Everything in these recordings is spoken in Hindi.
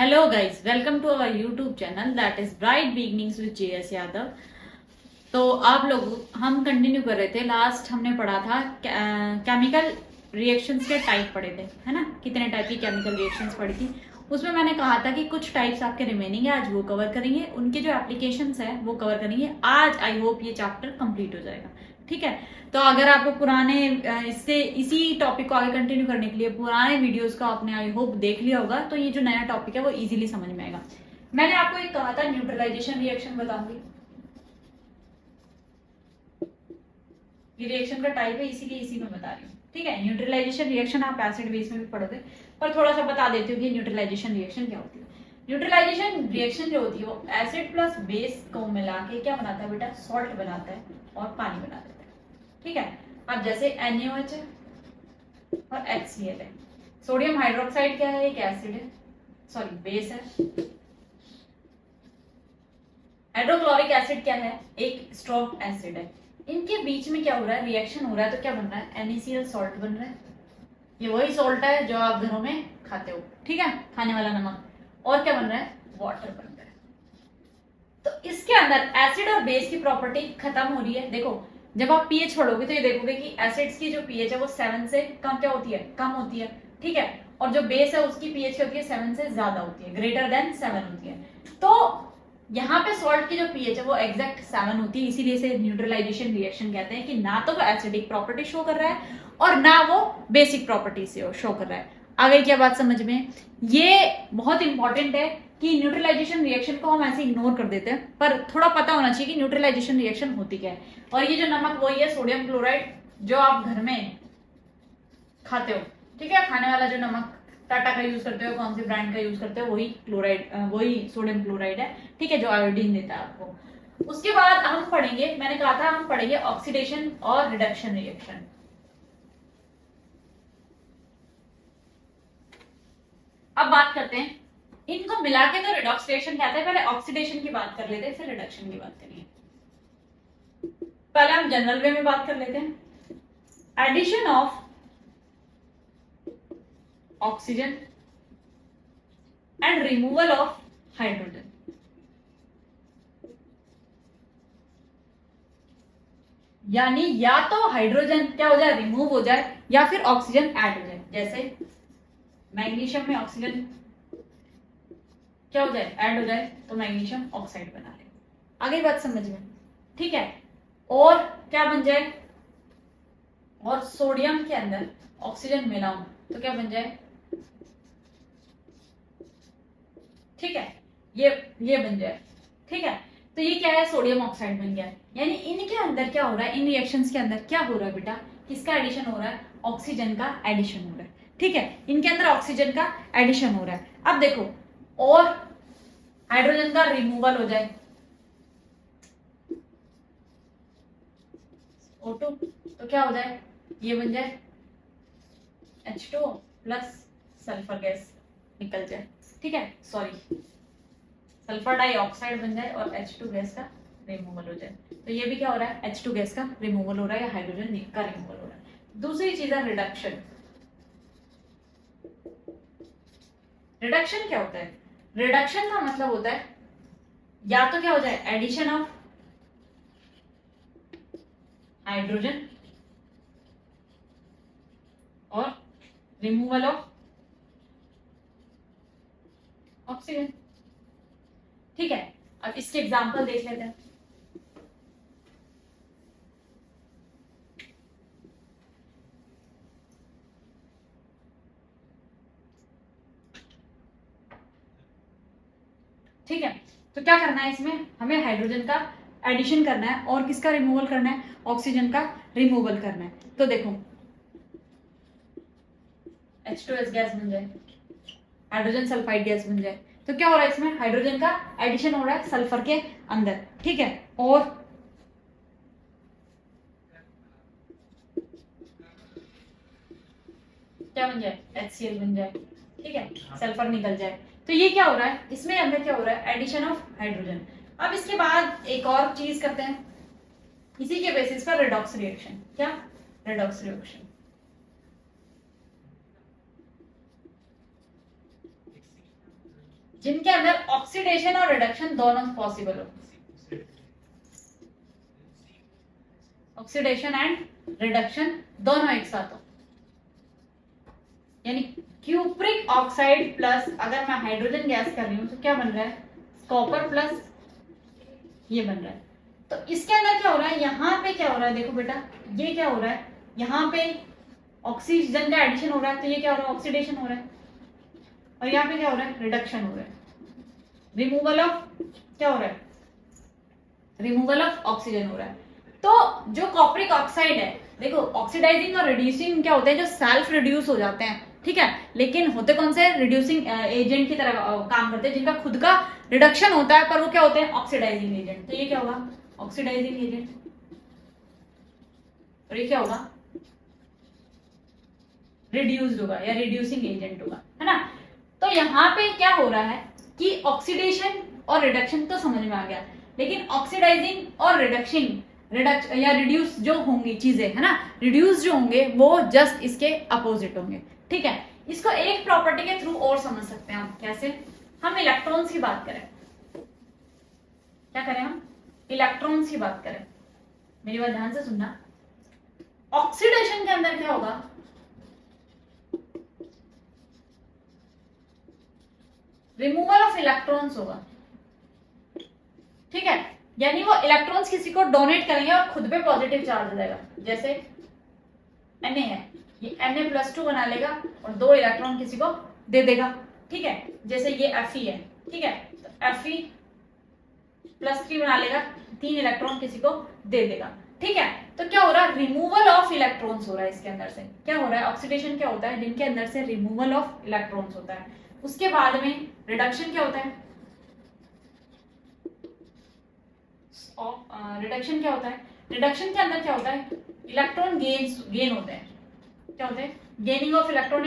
Hello guys, welcome to our YouTube channel that is bright beginnings with JS Yadav. तो आप लोग हम कंटिन्यू कर रहे थे। लास्ट हमने पढ़ा था केमिकल रिएक्शंस के टाइप पढ़े थे, है ना। कितने टाइप की केमिकल रिएक्शंस पढ़ी थी। उसमें मैंने कहा था कि कुछ टाइप्स आपके रिमेनिंग है, आज वो कवर करेंगे। उनके जो एप्लीकेशंस है वो कवर करेंगे आज। आई होप ये चैप्टर कंप्लीट हो जाएगा, ठीक है। तो अगर आपको पुराने इससे इसी टॉपिक को आगे कंटिन्यू करने के लिए पुराने वीडियोस को आपने आई होप देख लिया होगा, तो ये जो नया टॉपिक है वो इजीली समझ में आएगा। मैंने आपको एक कहा था न्यूट्रलाइजेशन रिएक्शन बताऊंगी। ये रिएक्शन का टाइप है, इसीलिए इसी में बता रही हूँ, ठीक है। न्यूट्रलाइजेशन रिएक्शन आप एसिड बेस में भी पढ़ोगे, पर थोड़ा सा बता देती हूँ कि न्यूट्रलाइजेशन रिएक्शन क्या होती है। न्यूट्रलाइजेशन रिएक्शन जो होती है वो एसिड प्लस बेस को मिला के क्या बनाता है बेटा, सॉल्ट बनाता है और पानी बना देता है, ठीक है। अब जैसे NaOH है और HCl है। सोडियम हाइड्रोक्साइड क्या है, एक एसिड है, सॉरी बेस है। हाइड्रोक्लोरिक एसिड क्या है, एक स्ट्रॉन्ग एसिड है। इनके बीच में क्या हो रहा है, रिएक्शन हो रहा है, तो क्या बन रहा है, NaCl सॉल्ट बन रहा है। ये वही सॉल्ट है जो आप घरों में खाते हो, ठीक है, खाने वाला नमक। और क्या बन रहा है, वाटर बन रहा है। तो इसके अंदर एसिड और बेस की प्रॉपर्टी खत्म हो रही है। देखो, जब आप पीएच पढ़ोगे तो ये देखोगे कि एसिड्स की जो पीएच है वो 7 से कम क्या होती है, कम होती है, ठीक है। और जो बेस है उसकी पीएच क्या होती है, 7 से ज्यादा होती है, ग्रेटर देन 7 होती है। तो यहाँ पे सॉल्ट की जो पीएच है वो एग्जैक्ट 7 होती है, इसीलिए इसे न्यूट्रलाइजेशन रिएक्शन कहते हैं कि ना तो वो एसिडिक प्रॉपर्टी शो कर रहा है और ना वो बेसिक प्रॉपर्टी से शो कर रहा है। आगे क्या बात समझ में, ये बहुत इंपॉर्टेंट है कि न्यूट्रलाइजेशन रिएक्शन को हम ऐसे इग्नोर कर देते हैं, पर थोड़ा पता होना चाहिए कि न्यूट्रलाइजेशन रिएक्शन होती क्या है। और ये जो नमक वही है सोडियम क्लोराइड, जो आप घर में खाते हो, ठीक है। खाने वाला जो नमक टाटा का यूज करते हो, कौन सी ब्रांड का यूज करते हो, वही क्लोराइड, वही सोडियम क्लोराइड है, ठीक है, जो आयोडीन देता है आपको। उसके बाद हम पढ़ेंगे, मैंने कहा था हम पढ़ेंगे ऑक्सीडेशन और रिडक्शन रिएक्शन। अब बात करते हैं, इनको मिला के तो रिडॉक्सिडेशन कहते हैं। पहले ऑक्सीडेशन की बात कर लेते हैं, फिर रिडक्शन की बात करेंगे। पहले हम जनरल वे में बात कर लेते हैं। Addition of oxygen and removal of hydrogen. यानी या तो हाइड्रोजन क्या हो जाए, रिमूव हो जाए, या फिर ऑक्सीजन ऐड हो जाए। जैसे मैग्नीशियम में ऑक्सीजन क्या हो जाए, ऐड हो जाए, तो मैग्नीशियम ऑक्साइड बना ले। आगे बात समझ में, ठीक है। और क्या बन जाए, और सोडियम के अंदर ऑक्सीजन मिलाऊं तो क्या बन जाए, ठीक है, ये बन जाए, ठीक है। तो ये क्या है, सोडियम ऑक्साइड बन गया। यानी इनके अंदर क्या हो रहा है, इन रिएक्शंस के अंदर क्या हो रहा है बेटा, किसका एडिशन हो रहा है, ऑक्सीजन का एडिशन हो रहा है, ठीक है। इनके अंदर ऑक्सीजन का एडिशन हो रहा है। अब देखो, और हाइड्रोजन का रिमूवल हो जाए, O2, तो क्या हो जाए, ये बन जाए H2O प्लस सल्फर गैस निकल जाए, ठीक है, सॉरी सल्फर डाइऑक्साइड बन जाए और H2 गैस का रिमूवल हो जाए। तो ये भी क्या हो रहा है, H2 गैस का रिमूवल हो रहा है या हाइड्रोजन का रिमूवल हो रहा है। दूसरी चीज है रिडक्शन। रिडक्शन क्या होता है, रिडक्शन का मतलब होता है या तो क्या हो जाए, एडिशन ऑफ हाइड्रोजन और रिमूवल ऑफ ऑक्सीजन, ठीक है। अब इसके एग्जांपल देख लेते हैं। ठीक है, तो क्या करना है इसमें, हमें हाइड्रोजन का एडिशन करना है और किसका रिमूवल करना है, ऑक्सीजन का रिमूवल करना है। तो देखो H2S गैस बन जाए, हाइड्रोजन सल्फाइड गैस बन जाए। तो क्या हो रहा है इसमें, हाइड्रोजन का एडिशन हो रहा है सल्फर के अंदर, ठीक है। और क्या बन जाए, HCl बन जाए, ठीक है, सल्फर निकल जाए। तो ये क्या हो रहा है, इसमें अंदर क्या हो रहा है, एडिशन ऑफ हाइड्रोजन। अब इसके बाद एक और चीज करते हैं, इसी के बेसिस पर रेडॉक्स रिएक्शन। क्या, रेडॉक्स रिएक्शन। जिनके अंदर ऑक्सीडेशन और रिडक्शन दोनों पॉसिबल हो, ऑक्सीडेशन एंड रिडक्शन दोनों एक साथ हो। यानी क्यूप्रिक ऑक्साइड प्लस, अगर मैं हाइड्रोजन गैस कर रही हूं तो क्या बन रहा है, कॉपर प्लस ये बन रहा है। तो इसके अंदर क्या हो रहा है, यहाँ पे क्या हो रहा है, देखो बेटा ये क्या हो रहा है, यहाँ पे ऑक्सीजन का एडिशन हो रहा है, तो ये क्या हो रहा है, ऑक्सीडेशन हो रहा है। और यहाँ पे क्या हो रहा है, रिडक्शन हो रहा है, रिमूवल ऑफ, क्या हो रहा है, रिमूवल ऑफ ऑक्सीजन हो रहा है। तो जो कॉपरिक ऑक्साइड है, देखो ऑक्सीडाइजिंग और रिड्यूसिंग क्या होते हैं, जो सेल्फ रिड्यूस हो जाते हैं, ठीक है, लेकिन होते कौन से, रिड्यूसिंग एजेंट की तरह काम करते हैं, जिनका खुद का रिडक्शन होता है, पर वो क्या होते हैं, ऑक्सीडाइजिंग एजेंट। तो ये क्या होगा, ऑक्सीडाइजिंग एजेंट, और ये क्या होगा, रिड्यूस्ड होगा या रिड्यूसिंग एजेंट होगा, है ना। तो यहाँ पे क्या हो रहा है कि ऑक्सीडेशन और रिडक्शन तो समझ में आ गया, लेकिन ऑक्सीडाइजिंग और रिडक्शन या रिड्यूस जो होंगी चीजें, है ना, रिड्यूस जो होंगे वो जस्ट इसके अपोजिट होंगे, ठीक है। इसको एक प्रॉपर्टी के थ्रू और समझ सकते हैं हम, कैसे, हम इलेक्ट्रॉन्स की बात करें, क्या करें हम, इलेक्ट्रॉन्स की बात करें, मेरी बात ध्यान से सुनना। ऑक्सीडेशन के अंदर क्या होगा, रिमूवल ऑफ इलेक्ट्रॉन्स होगा, ठीक है। यानी वो इलेक्ट्रॉन्स किसी को डोनेट करेंगे और खुद पे पॉजिटिव चार्ज हो जाएगा। जैसे Na है, ये Na+2 बना लेगा और 2 इलेक्ट्रॉन किसी को दे देगा, ठीक है। जैसे ये Fe है, ठीक है, तो Fe+3 बना लेगा, 3 इलेक्ट्रॉन किसी को दे देगा, ठीक है। तो क्या हो रहा है, रिमूवल ऑफ इलेक्ट्रॉन्स हो रहा है इसके अंदर से। क्या हो रहा है, ऑक्सीडेशन क्या होता है, जिनके अंदर से रिमूवल ऑफ इलेक्ट्रॉन्स होता है। उसके बाद में रिडक्शन क्या होता है, रिडक्शन क्या होता है, रिडक्शन के अंदर क्या होता है, इलेक्ट्रॉन गेन होते हैं, क्या होते हैं, gaining of electron,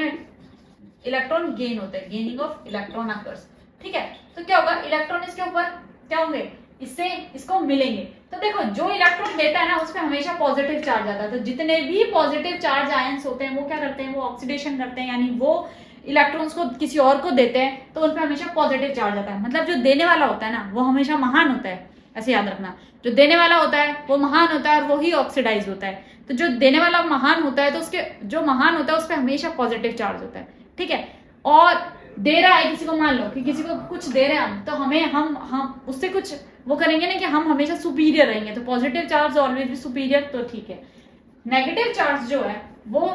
electron gain होते हैं, गेनिंग ऑफ इलेक्ट्रॉन अकर्स, ठीक है। तो क्या होगा, इलेक्ट्रॉन इसके ऊपर क्या होंगे, इससे इसको मिलेंगे। तो देखो जो इलेक्ट्रॉन देता है ना, उस पर हमेशा पॉजिटिव चार्ज आता है। तो जितने भी पॉजिटिव चार्ज आयंस होते हैं वो क्या करते हैं, वो ऑक्सीडेशन करते हैं, यानी वो इलेक्ट्रॉन्स को किसी और को देते हैं, तो उन पर हमेशा पॉजिटिव चार्ज आता है। मतलब जो देने वाला होता है ना, वो हमेशा महान होता है, ऐसे याद रखना। जो देने वाला होता है वो महान होता है और वो ही ऑक्सीडाइज होता है। तो जो देने वाला महान होता है, तो उसके जो महान होता है उस पर हमेशा पॉजिटिव चार्ज होता है, ठीक है। और दे रहा है किसी को, मान लो कि किसी को कुछ दे रहे हैं हम, तो हमें हम उससे कुछ वो करेंगे ना कि हम हमेशा सुपीरियर रहेंगे। तो पॉजिटिव चार्ज ऑलवेज भी सुपीरियर, तो ठीक है। नेगेटिव चार्ज जो है वो,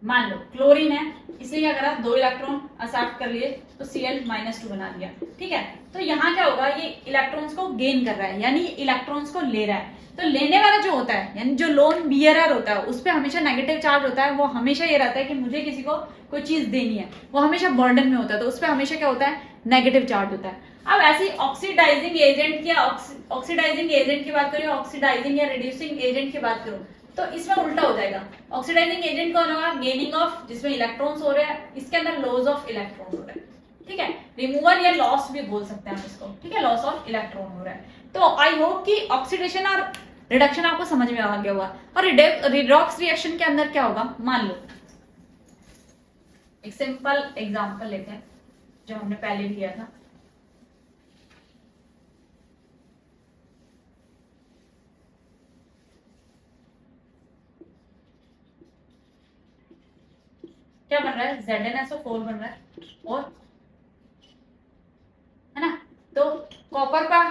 मान लो क्लोरीन है, इसलिए क्या करा, 2 इलेक्ट्रॉन एक्सेप्ट कर लिए, तो Cl-2 बना दिया, ठीक है। तो यहाँ क्या होगा, ये इलेक्ट्रॉन्स को गेन कर रहा है, यानी इलेक्ट्रॉन्स को ले रहा है। तो लेने वाला जो होता है, यानी जो लोन बियरर होता है, उस पर हमेशा नेगेटिव चार्ज होता है। वो हमेशा ये रहता है कि मुझे किसी को कोई चीज देनी है, वो हमेशा बर्डन में होता है, तो उस पर हमेशा क्या होता है, नेगेटिव चार्ज होता है। अब ऐसी ऑक्सीडाइजिंग एजेंट या ऑक्सीडाइजिंग एजेंट की बात करो, ऑक्सीडाइजिंग या रिड्यूसिंग एजेंट की बात करो, तो इसमें उल्टा हो जाएगा। ऑक्सीडाइजिंग एजेंट कौन होगा, गेनिंग ऑफ, जिसमें इलेक्ट्रॉन्स हो रहे हैं, इसके अंदर लॉस ऑफ इलेक्ट्रॉन हो रहा है, ठीक है। रिमूवल या लॉस भी बोल सकते हैं हम इसको, ठीक है, लॉस ऑफ इलेक्ट्रॉन हो रहा है। तो आई होप कि ऑक्सीडेशन और रिडक्शन आपको समझ में आ गया होगा। और रिडॉक्स रिएक्शन के अंदर क्या होगा, मान लो एक सिंपल एग्जांपल लेते हैं जो हमने पहले भी किया था। क्या बन रहा है, ZnSO4 बन रहा है, और है ना। तो कॉपर का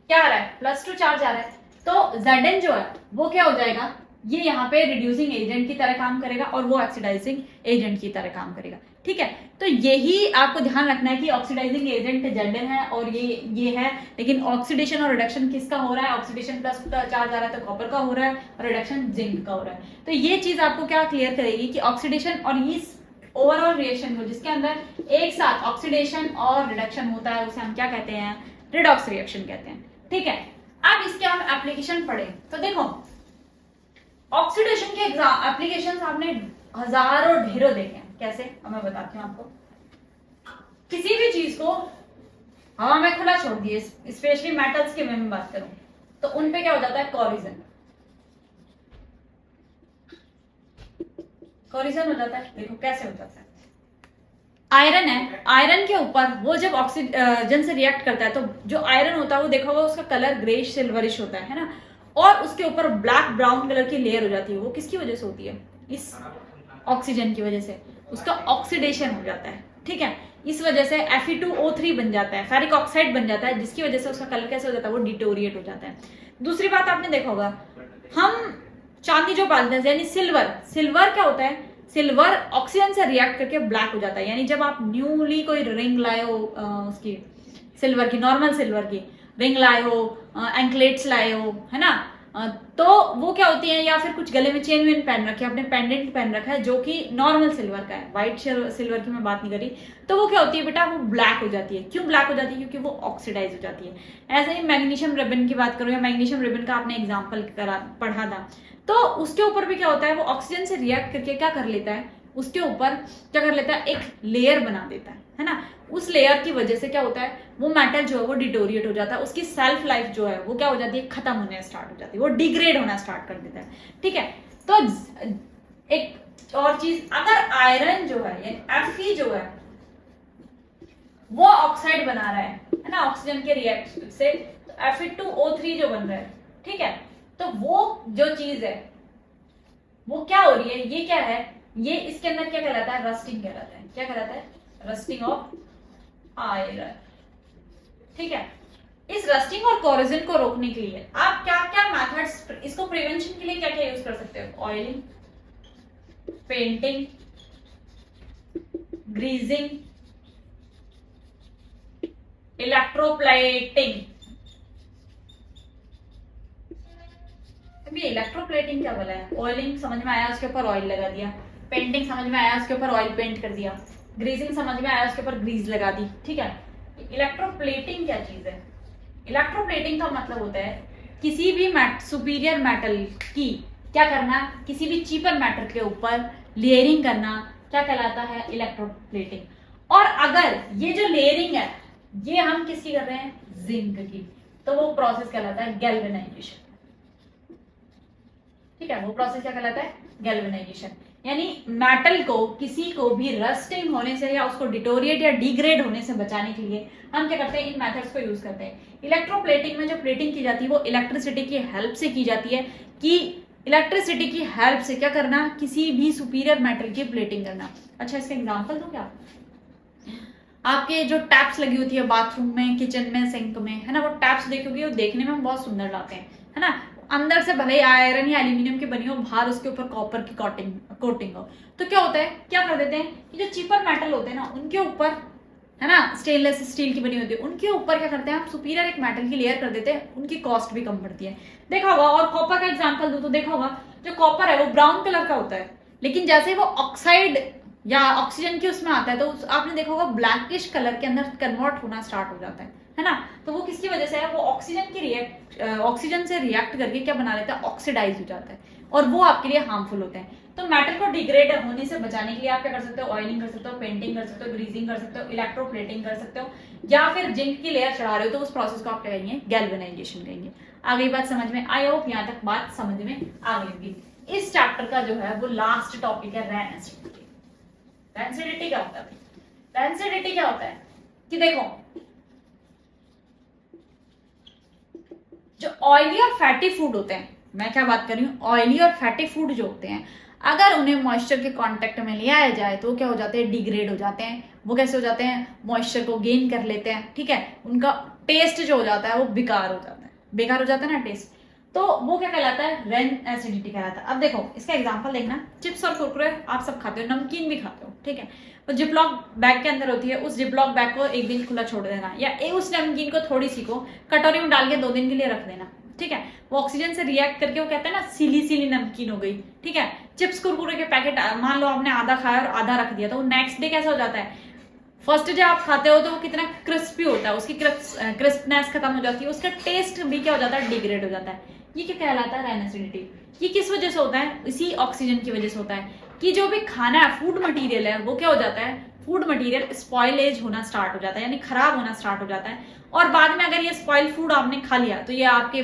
क्या आ रहा है, +2 चार्ज आ रहा है। तो Zn जो है वो क्या हो जाएगा, ये यहाँ पे रिड्यूसिंग एजेंट की तरह काम करेगा और वो ऑक्सीडाइजिंग एजेंट की तरह काम करेगा, ठीक है। तो यही आपको ध्यान रखना है कि ऑक्सीडाइजिंग एजेंट Zn है और ये है, लेकिन ऑक्सीडेशन और रिडक्शन किसका हो रहा है, ऑक्सीडेशन प्लस चार्ज आ रहा है तो कॉपर का हो रहा है, और रिडक्शन जिंक का हो रहा है। तो ये चीज आपको क्या क्लियर करेगी कि ऑक्सीडेशन और इस ओवरऑल रिएक्शन को, जिसके अंदर एक साथ ऑक्सीडेशन और रिडक्शन होता है, उसे हम क्या कहते हैं, रिडॉक्स रिएक्शन कहते हैं, ठीक है। अब इसके हम एप्लीकेशन पढ़े, तो देखो ऑक्सीडेशन के एप्लीकेशंस आपने हजारों ढेरों देखे हैं। कैसे, अब मैं बताती हूँ आपको। किसी भी चीज को हवा में खुला छोड़ दिए, स्पेशली मेटल्स की मैं बात करूं, तो उन पे क्या हो जाता है, कोरिजन, कोरिजन हो जाता है। देखो कैसे हो जाता है, आयरन है, आयरन के ऊपर वो जब ऑक्सीजन से रिएक्ट करता है तो जो आयरन होता है वो देखा होगा उसका कलर ग्रेश सिल्वरिश होता है ना, और उसके ऊपर ब्लैक ब्राउन कलर की लेयर हो जाती है। वो किसकी वजह से होती है? इस ऑक्सीजन की वजह से उसका ऑक्सीडेशन हो जाता है। ठीक है, इस वजह से Fe2O3 बन जाता है, फेरिक ऑक्साइड बन जाता है, जिसकी वजह से उसका कलर कैसे हो जाता है? वो डिटोरिएट हो जाता है। दूसरी बात आपने देखा होगा, हम चांदी जो पालते हैं यानी सिल्वर, सिल्वर क्या होता है? सिल्वर ऑक्सीजन से रिएक्ट करके ब्लैक हो जाता है। यानी जब आप न्यूली कोई रिंग लाए हो उसकी सिल्वर की, नॉर्मल सिल्वर की रिंग लाए हो, एंकलेट्स लाए हो, है ना, तो वो क्या होती है, या फिर कुछ गले में चेन वेन पहन रखे, आपने पेंडेंट पहन रखा है जो कि नॉर्मल सिल्वर का है, व्हाइट सिल्वर की मैं बात नहीं करी, तो वो क्या होती है बेटा? वो ब्लैक हो जाती है। क्यों ब्लैक हो जाती है? क्योंकि वो ऑक्सीडाइज हो जाती है। ऐसे ही मैग्नीशियम रिबन की बात करो, या मैग्नीशियम रिबन का आपने एग्जाम्पल पढ़ा था, तो उसके ऊपर भी क्या होता है? वो ऑक्सीजन से रिएक्ट करके क्या कर लेता है? उसके ऊपर क्या कर लेता है? एक लेयर बना देता है ना। उस लेयर की वजह से क्या होता है? वो मेटल जो है वो डिटोरिएट हो जाता है, उसकी सेल्फ लाइफ जो है वो क्या हो जाती है? खत्म होने स्टार्ट हो जाती है, वो डिग्रेड होना स्टार्ट कर देता है। ठीक है, तो एक और चीज, अगर आयरन जो है Fe जो है वो ऑक्साइड बना रहा है ना ऑक्सीजन के रिएक्ट से, तो Fe2O3 जो बन रहा है, ठीक है, तो वो जो चीज है वो क्या हो रही है? ये क्या है? ये इसके अंदर क्या कहलाता है? रस्टिंग कहलाता है। क्या कहलाता है? Rusting of iron. ठीक है, इस रस्टिंग और कोरोजन को रोकने के लिए आप क्या क्या मेथड्स, इसको प्रिवेंशन के लिए क्या क्या यूज कर सकते हो? Oiling, painting, greasing, electroplating. अभी इलेक्ट्रोप्लेटिंग क्या बोला है? ऑयलिंग समझ में आया, उसके ऊपर ऑयल लगा दिया। पेंटिंग समझ में आया, उसके ऊपर ऑयल पेंट कर दिया। ग्रीजिंग समझ में आया, उसके ऊपर ग्रीज लगा दी। ठीक है, इलेक्ट्रोप्लेटिंग क्या चीज है? इलेक्ट्रोप्लेटिंग का मतलब होता है किसी भी सुपीरियर मेटल की क्या करना, किसी भी चीपर मेटल के ऊपर लेयरिंग करना, क्या कहलाता है? इलेक्ट्रोप्लेटिंग। और अगर ये जो लेयरिंग है ये हम किसकी कर रहे हैं? जिंक की, तो वो प्रोसेस कहलाता है गैल्वेनाइजेशन। ठीक है, वो प्रोसेस क्या कहलाता है? गैल्वेनाइजेशन। यानी मेटल को किसी को भी रस्टिंग होने से या उसको डिटोरिएट या डिग्रेड होने से बचाने के लिए हम क्या करते हैं? इन मेथड्स को यूज करते हैं। इलेक्ट्रोप्लेटिंग में जो प्लेटिंग की जाती है वो इलेक्ट्रिसिटी की हेल्प से की जाती है, कि इलेक्ट्रिसिटी की हेल्प से क्या करना? किसी भी सुपीरियर मेटल की प्लेटिंग करना। अच्छा, इसका एग्जाम्पल दूं क्या? आपके जो टैप्स लगी होती है बाथरूम में, किचन में, सिंक में, है ना, वो टैप्स देखोगे वो देखने में बहुत सुंदर लगते हैं, है ना। अंदर से भले ही आयरन या एल्यूमिनियम की बनी हो, बाहर उसके ऊपर कॉपर की कोटिंग हो, तो क्या होता है? क्या कर देते हैं कि जो चीपर मेटल होते हैं ना उनके ऊपर, है ना, स्टेनलेस स्टील की बनी होती है, उनके ऊपर क्या करते हैं? हम सुपीरियर एक मेटल की लेयर कर देते हैं, उनकी कॉस्ट भी कम पड़ती है। देखा होगा, और कॉपर का एग्जाम्पल दूं तो देखा होगा, जो कॉपर है वो ब्राउन कलर का होता है, लेकिन जैसे वो ऑक्साइड या ऑक्सीजन के उसमें आता है तो आपने देखा होगा ब्लैकिश कलर के अंदर कन्वर्ट होना स्टार्ट हो जाता है ना। तो वो किसकी वजह से है? वो ऑक्सीजन से रिएक्ट करके क्या बना लेता है? ऑक्सीडाइज हो जाता है, और वो आपके लिए हार्मफुल होते हैं। तो मेटल को डिग्रेड होने से बचाने के लिए आप क्या कर सकते हो? ऑयलिंग कर सकते हो, पेंटिंग कर सकते हो, ग्रीजिंग कर सकते हो, इलेक्ट्रोप्लेटिंग कर सकते हो, या फिर जिंक की लेयर चढ़ा रहे हो तो उस प्रोसेस को आप क्या कहेंगे? गैल्वेनाइजेशन कहेंगे। आ गई बात समझ में? आई होप यहाँ तक बात समझ में आ गई होगी। इस चैप्टर का जो है वो लास्ट टॉपिक है रैन एसिडिटी। रेंसिडिटी क्या होता है? रेंसिडिटी क्या होता है कि देखो, जो ऑयली और फैटी फूड होते हैं, मैं क्या बात कर रही हूँ? ऑयली और फैटी फूड जो होते हैं, अगर उन्हें मॉइस्चर के कांटेक्ट में ले आया जाए तो क्या हो जाते हैं? डिग्रेड हो जाते हैं। वो कैसे हो जाते हैं? मॉइस्चर को गेन कर लेते हैं। ठीक है, उनका टेस्ट जो हो जाता है वो बेकार हो जाता है, बेकार हो जाता है ना टेस्ट, तो वो क्या कहलाता है? रेन एसिडिटी कहलाता है। अब देखो इसका एग्जांपल देखना, चिप्स और कुरकुरे आप सब खाते हो, नमकीन भी खाते हो, ठीक है, तो जिपलॉक बैग के अंदर होती है, उस जिपलॉक बैग को एक दिन खुला छोड़ देना, या उस नमकीन को थोड़ी सी को कटोरी में डाल के 2 दिन के लिए रख देना। ठीक है, वो ऑक्सीजन से रिएक्ट करके वो कहते हैं ना सीली सीली नमकीन हो गई। ठीक है, चिप्स कुरकुरे के पैकेट मान लो आपने आधा खाया और आधा रख दिया, तो नेक्स्ट डे कैसा हो जाता है? फर्स्ट डे आप खाते हो तो वो कितना क्रिस्पी होता है, उसकी क्रिस्पनेस खत्म हो जाती है, उसका टेस्ट भी क्या हो जाता है? डिग्रेड हो जाता है। ये क्या कहलाता है? Rain acidity. ये किस वजह से होता है? इसी ऑक्सीजन की वजह से होता है कि जो भी खाना है, फूड मटेरियल है, वो क्या हो जाता है? फूड मटेरियल स्पॉइलेज होना स्टार्ट हो जाता है, यानी खराब होना स्टार्ट हो जाता है। और बाद में अगर ये स्पॉइल फूड आपने खा लिया तो ये आपके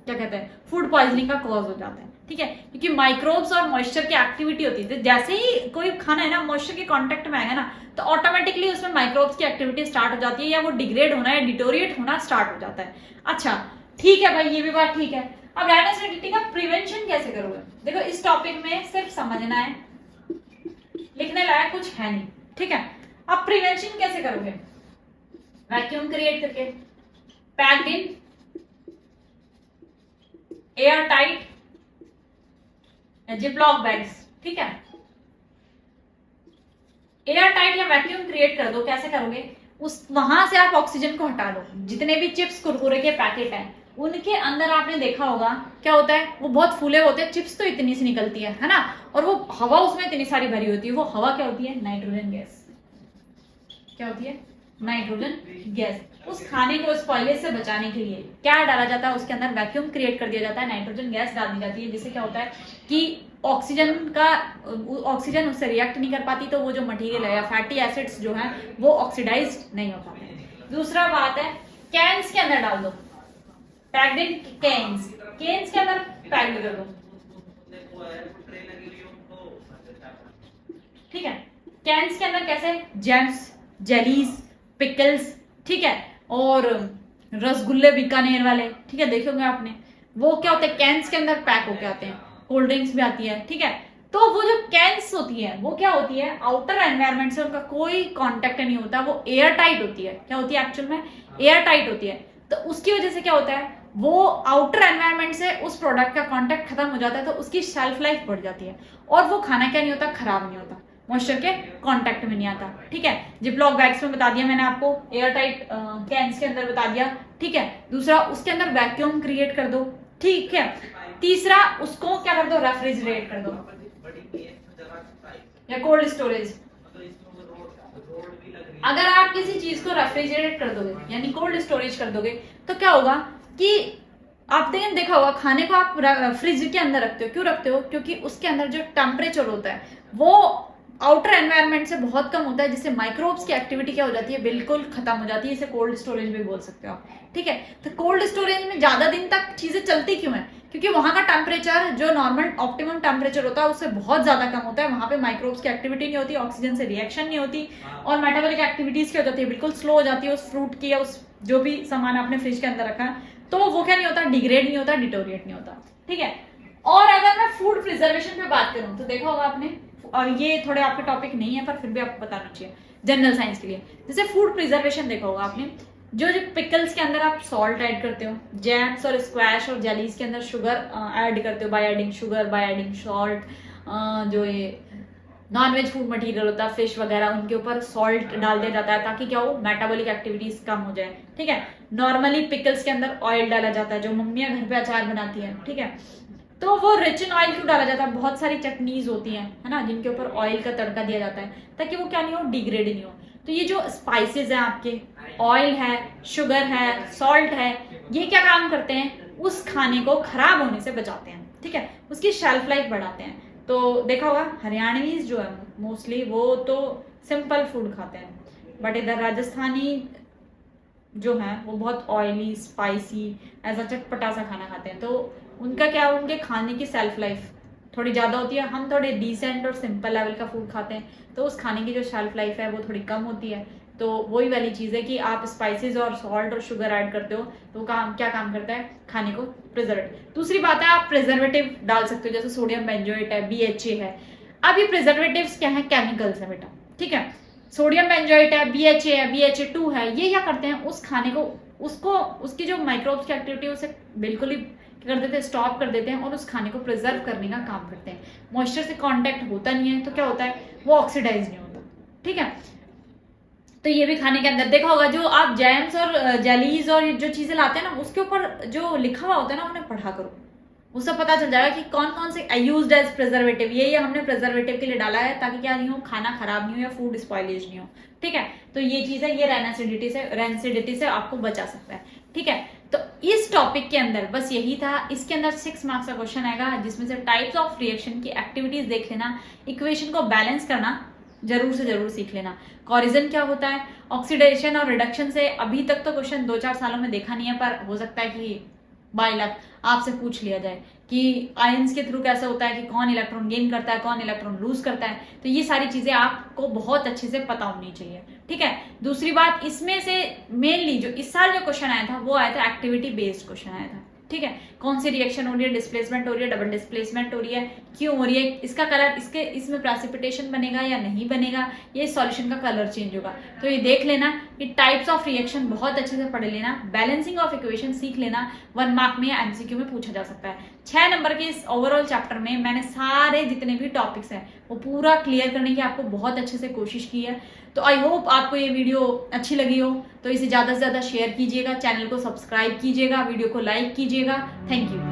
क्या कहते हैं, फूड पॉइजनिंग का कॉज हो जाता है। ठीक है, क्योंकि माइक्रोब्स और मॉइस्चर की एक्टिविटी होती है, जैसे ही कोई खाना है ना मॉइस्चर के कांटेक्ट में आएगा ना, तो ऑटोमेटिकली उसमें माइक्रोब्स की एक्टिविटी स्टार्ट हो जाती है, या वो डिग्रेड होना या डिटोरिएट होना स्टार्ट हो जाता है। अच्छा ठीक है भाई, ये भी बात ठीक है। अब राइनोसिडिटी का प्रिवेंशन कैसे करोगे? देखो इस टॉपिक में सिर्फ समझना है, लिखने लायक कुछ है नहीं। ठीक है, अब प्रिवेंशन कैसे करोगे? वैक्यूम क्रिएट करके, packed in air tight ziplock bags. ठीक है, एयर टाइट या वैक्यूम क्रिएट कर दो। कैसे करोगे? उस वहां से आप ऑक्सीजन को हटा दो। जितने भी चिप्स कुरकुरे के पैकेट हैं उनके अंदर आपने देखा होगा क्या होता है, वो बहुत फूले होते हैं, चिप्स तो इतनी सी निकलती है ना, और वो हवा उसमें इतनी सारी भरी होती है। वो हवा क्या होती है? Nitrogen gas. क्या होती है? Nitrogen gas. उस खाने को स्पॉइलेज से बचाने के लिए क्या डाला जाता है? उसके अंदर वैक्यूम क्रिएट कर दिया जाता है, नाइट्रोजन गैस डाल दी जाती है, जिससे क्या होता है कि ऑक्सीजन उससे रिएक्ट नहीं कर पाती, तो वो जो मटेरियल है या फैटी एसिड्स जो है वो ऑक्सीडाइज नहीं हो पाते। दूसरा बात है, कैन्स के अंदर डाल दो, पैक्ड इन कैन्स, कैन्स के अंदर पैक्ड कर दो। ठीक है, कैन्स के अंदर कैसे? जैम्स, जेलीज, पिकल्स, ठीक है, और रसगुल्ले बीकानेर वाले, ठीक है, देखे होंगे आपने, वो क्या होते हैं कैन्स के अंदर पैक होके आते हैं। कोल्ड ड्रिंक्स भी आती है। ठीक है, तो वो जो कैन्स होती है वो क्या होती है? आउटर एनवायरनमेंट से उनका कोई कांटेक्ट नहीं होता, वो एयर टाइट होती है। क्या होती है? एक्चुअल में एयर टाइट होती है। तो उसकी वजह से क्या होता है, वो आउटर एनवायरनमेंट से उस प्रोडक्ट का कांटेक्ट खत्म हो जाता है, तो उसकी शेल्फ लाइफ बढ़ जाती है, और वो खाना क्या नहीं होता? खराब नहीं होता, मॉइस्चर के कांटेक्ट में नहीं आता। ठीक है, जिपलॉक बैग्स में बता दिया मैंने आपको, एयर टाइट कैन्स के अंदर बता दिया। ठीक है, दूसरा उसके अंदर वैक्यूम क्रिएट कर दो। ठीक है, तीसरा उसको क्या कर दो? रेफ्रिजरेट कर दो या कोल्ड स्टोरेज। अगर आप किसी चीज को रेफ्रिजरेट कर दोगे यानी कोल्ड स्टोरेज कर दोगे, तो क्या होगा कि आपने देखा होगा खाने को आप फ्रिज के अंदर रखते हो। क्यों रखते हो? क्योंकि उसके अंदर जो टेम्परेचर होता है वो आउटर एनवायरनमेंट से बहुत कम होता है, जिससे माइक्रोब्स की एक्टिविटी क्या हो जाती है? बिल्कुल खत्म हो जाती है। इसे कोल्ड स्टोरेज भी बोल सकते हो आप। ठीक है, तो कोल्ड स्टोरेज में ज्यादा दिन तक चीजें चलती क्यों है? क्योंकि वहां का टेम्परेचर जो नॉर्मल ऑप्टिमम टेम्परेचर होता है उससे बहुत ज्यादा कम होता है। वहां पे माइक्रोब्स की एक्टिविटी नहीं होती, ऑक्सीजन से रिएक्शन नहीं होती, और मेटाबॉलिक एक्टिविटीज क्या हो जाती है? बिल्कुल स्लो हो जाती है। उस फ्रूट की या उस जो भी सामान आपने फ्रिज के अंदर रखा है, तो वो क्या नहीं होता? डिग्रेड नहीं होता, डिटोरिएट नहीं होता। ठीक है, और अगर मैं फूड प्रिजर्वेशन पे बात करूं तो देखा होगा आपने, और ये थोड़े आपके टॉपिक नहीं है पर फिर भी आपको बताना चाहिए जनरल साइंस के लिए। जैसे फूड प्रिजर्वेशन देखा होगा आपने, जो पिकल्स के अंदर आप सॉल्ट ऐड करते हो, जैम्स और स्क्वैश और जेलीज के अंदर शुगर ऐड करते हो by adding sugar, by adding salt. जो ये नॉनवेज फूड मटेरियल होता है, फिश वगैरह, उनके ऊपर सॉल्ट डाल दिया जाता है ताकि क्या हो? मेटाबॉलिक एक्टिविटीज कम हो जाए। ठीक है, नॉर्मली पिकल्स के अंदर ऑयल डाला जाता है, जो मम्मियां घर पे अचार बनाती हैं। ठीक है, तो वो रिच इन ऑयल क्यों डाला जाता है? बहुत सारी चटनीज होती हैं है ना, जिनके ऊपर ऑयल का तड़का दिया जाता है ताकि वो क्या नहीं हो? डिग्रेड नहीं हो। तो ये जो स्पाइसेस हैं आपके, ऑयल है, शुगर है, सॉल्ट है, ये क्या काम करते हैं? उस खाने को खराब होने से बचाते हैं। ठीक है, उसकी शेल्फ लाइफ बढ़ाते हैं। तो देखा होगा हरियाणवीज जो है मोस्टली वो तो सिंपल फूड खाते हैं, बट इधर राजस्थानी जो है वो बहुत ऑयली, स्पाइसी, ऐसा चटपटा सा खाना खाते हैं। तो उनका क्या, उनके खाने की सेल्फ लाइफ थोड़ी ज्यादा होती है। हम थोड़े डिसेंट और सिंपल लेवल का फूड खाते हैं, तो उस खाने की जो शेल्फ लाइफ है वो थोड़ी कम होती है। तो वही वाली चीज है कि आप स्पाइसेस और सॉल्ट और शुगर ऐड करते हो, तो क्या काम करता है? खाने को प्रिजर्वेटिव। दूसरी बात है, आप प्रिजर्वेटिव डाल सकते हो, जैसे सोडियम बेंजोएट है, BHA है। अब ये प्रिजर्वेटिव्स क्या है? केमिकल्स है बेटा। ठीक है, सोडियम बेंजोएट है, BHA है, BHA2 है, ये क्या करते हैं? उस खाने को उसकी जो माइक्रोब्स की एक्टिविटी है उसे बिल्कुल ही कर देते हैं, स्टॉप कर देते हैं, और उस खाने को प्रिजर्व करने का काम करते हैं। मॉइस्चर से कांटेक्ट होता नहीं है तो क्या होता है? वो ऑक्सीडाइज नहीं होता। ठीक है, तो ये भी खाने के अंदर देखा होगा, जो आप जैम्स और जेलीज और जो चीजें लाते हैं ना, उसके ऊपर जो लिखा हुआ होता है ना, उन्हें पढ़ा करो, उससे पता चल जाएगा कि कौन कौन से यूज्ड एज प्रिजर्वेटिव। ये हमने प्रिजर्वेटिव के लिए डाला है ताकि क्या नहीं हो? खाना खराब नहीं हो या फूड स्पॉइलेज नहीं हो। ठीक है, तो ये चीज है, ये रेनिसिडिटी से आपको बचा सकता है। ठीक है, तो इस टॉपिक के अंदर बस यही था। इसके अंदर 6 मार्क्स का क्वेश्चन आएगा, जिसमें से टाइप्स ऑफ रिएक्शन की एक्टिविटीज देख लेना, इक्वेशन को बैलेंस करना जरूर से जरूर सीख लेना। कोरिजन क्या होता है, ऑक्सीडेशन और रिडक्शन से अभी तक तो क्वेश्चन 2-4 सालों में देखा नहीं है, पर हो सकता है कि बाय लक आपसे पूछ लिया जाए कि आयंस के थ्रू कैसे होता है कि कौन इलेक्ट्रॉन गेन करता है, कौन इलेक्ट्रॉन लूज करता है, तो ये सारी चीजें आपको बहुत अच्छे से पता होनी चाहिए। ठीक है। दूसरी बात, इसमें से मेनली जो इस साल जो क्वेश्चन आया था वो आया था एक्टिविटी बेस्ड क्वेश्चन आया था। ठीक है। कौन सी रिएक्शन हो रही है, डिस्प्लेसमेंट हो रही है, डबल डिस्प्लेसमेंट हो रही है, क्यों हो रही है, इसका कलर, इसमें प्रेसिपिटेशन बनेगा या नहीं बनेगा, ये सॉल्यूशन का कलर चेंज होगा। तो ये देख लेना, ये टाइप्स ऑफ रिएक्शन बहुत अच्छे से पढ़ लेना, बैलेंसिंग ऑफ इक्वेशन सीख लेना, 1 मार्क में या एमसीक्यू में पूछा जा सकता है। 6 नंबर के इस ओवरऑल चैप्टर में मैंने सारे जितने भी टॉपिक्स हैं वो पूरा क्लियर करने की आपको बहुत अच्छे से कोशिश की है। तो आई होप आपको ये वीडियो अच्छी लगी हो, तो इसे ज्यादा से ज्यादा शेयर कीजिएगा, चैनल को सब्सक्राइब कीजिएगा, वीडियो को लाइक कीजिएगा। Thank you.